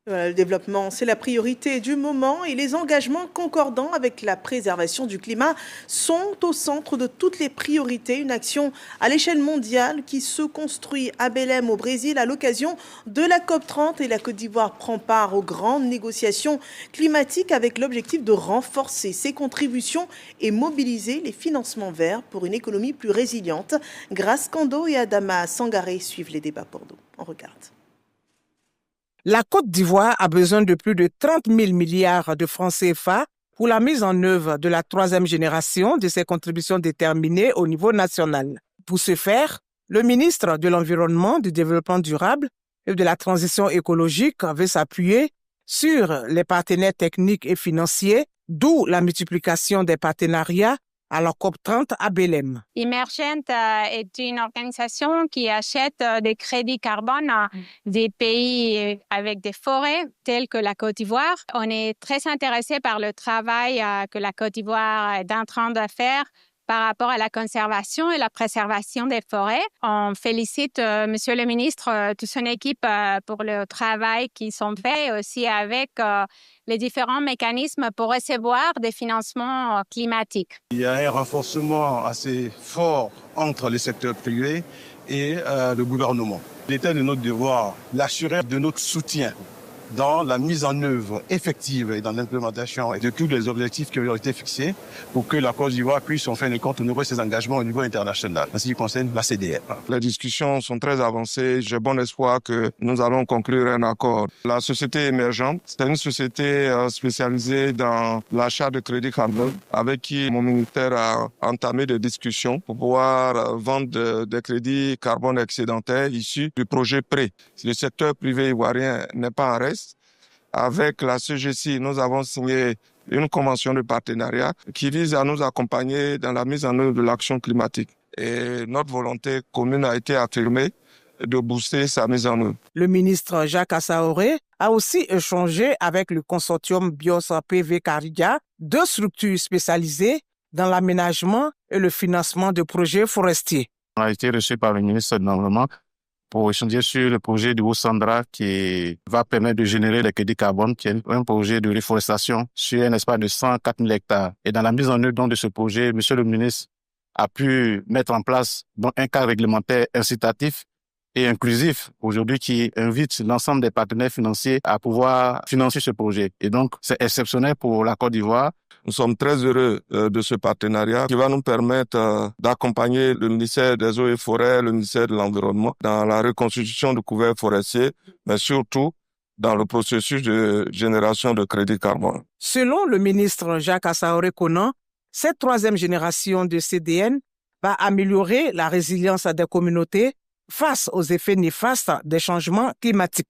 Le développement, c'est la priorité du moment et les engagements concordants avec la préservation du climat sont au centre de toutes les priorités. Une action à l'échelle mondiale qui se construit à Belém au Brésil à l'occasion de la COP30 et la Côte d'Ivoire prend part aux grandes négociations climatiques avec l'objectif de renforcer ses contributions et mobiliser les financements verts pour une économie plus résiliente. Grace Kando et Adama Sangaré suivent les débats pour nous. On regarde. La Côte d'Ivoire a besoin de plus de 30 000 milliards de francs CFA pour la mise en œuvre de la troisième génération de ses contributions déterminées au niveau national. Pour ce faire, le ministre de l'Environnement, du Développement durable et de la Transition écologique veut s'appuyer sur les partenaires techniques et financiers, d'où la multiplication des partenariats à la COP30 à Belém. Emergent est une organisation qui achète des crédits carbone à des pays avec des forêts telles que la Côte d'Ivoire. On est très intéressé par le travail que la Côte d'Ivoire est en train de faire par rapport à la conservation et la préservation des forêts. On félicite Monsieur le ministre, toute son équipe pour le travail qu'ils ont fait, aussi avec les différents mécanismes pour recevoir des financements climatiques. Il y a un renforcement assez fort entre le secteur privé et le gouvernement. Il était de notre devoir d'assurer de notre soutien dans la mise en œuvre effective et dans l'implémentation de tous les objectifs qui ont été fixés pour que la Côte d'Ivoire puisse en fin de compte honorer ses engagements au niveau international, en ce qui concerne la CDR. Les discussions sont très avancées. J'ai bon espoir que nous allons conclure un accord. La société émergente, c'est une société spécialisée dans l'achat de crédits carbone avec qui mon ministère a entamé des discussions pour pouvoir vendre des crédits carbone excédentaires issus du projet PRÉ. Le secteur privé ivoirien n'est pas en reste. Avec la CGC, nous avons signé une convention de partenariat qui vise à nous accompagner dans la mise en œuvre de l'action climatique. Et notre volonté commune a été affirmée de booster sa mise en œuvre. Le ministre Jacques Assaoré a aussi échangé avec le consortium BIOS PV Caridia, deux structures spécialisées dans l'aménagement et le financement de projets forestiers. On a été reçu par le ministre de l'Environnement pour échanger sur le projet de Oussandra qui va permettre de générer les crédits carbone, qui est un projet de reforestation sur un espace de 104 000 hectares. Et dans la mise en œuvre de ce projet, monsieur le ministre a pu mettre en place un cadre réglementaire incitatif et inclusif aujourd'hui qui invite l'ensemble des partenaires financiers à pouvoir financer ce projet. Et donc, c'est exceptionnel pour la Côte d'Ivoire. Nous sommes très heureux de ce partenariat qui va nous permettre d'accompagner le ministère des Eaux et Forêts, le ministère de l'Environnement dans la reconstitution de couverts forestiers, mais surtout dans le processus de génération de crédits carbone. Selon le ministre Jacques Assaoré Conan, cette troisième génération de CDN va améliorer la résilience des communautés face aux effets néfastes des changements climatiques.